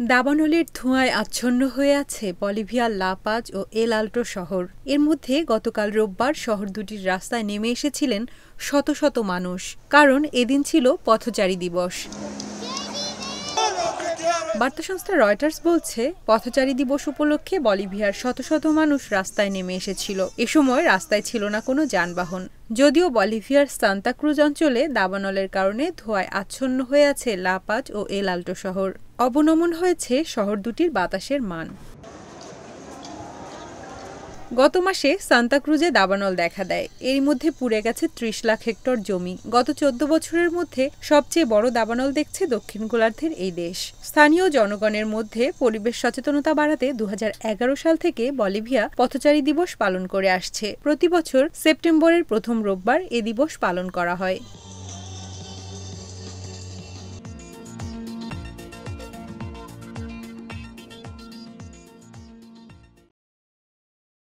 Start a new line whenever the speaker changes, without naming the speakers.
দাবানলের ধোঁয়ায় আচ্ছন্ন হয়ে আছে বলিভিয়ার লা পাজ ও এল আল্টো শহর। এর মধ্যে গতকাল রোববার শহর দুটির রাস্তায় নেমে এসেছিলেন শত শত মানুষ, কারণ এদিন ছিল পথচারী দিবস। বার্তা সংস্থা রয়টার্স বলছে, পথচারী দিবস উপলক্ষে বলিভিয়ার শত শত মানুষ রাস্তায় নেমে এসেছিল। এ সময় রাস্তায় ছিল না কোনো যানবাহন। যদিও বলিভিয়ার সান্তা ক্রুজ অঞ্চলে দাবানলের কারণে ধোঁয়ায় আচ্ছন্ন হয়ে আছে লা পাজ ও এল আল্টো শহর। অবনমন হয়েছে শহর দুটির বাতাসের মান। গত মাসে সান্তা ক্রুজে দাবানল দেখা দেয়। এরই মধ্যে পুড়ে গেছে ৩০ লাখ হেক্টর জমি। গত ১৪ বছরের মধ্যে সবচেয়ে বড় দাবানল দেখছে দক্ষিণ গোলার্ধের এই দেশ। স্থানীয় জনগণের মধ্যে পরিবেশ সচেতনতা বাড়াতে ২০১১ সাল থেকে বলিভিয়া পথচারী দিবস পালন করে আসছে। প্রতি বছর সেপ্টেম্বরের প্রথম রোববার এ দিবস পালন করা হয়।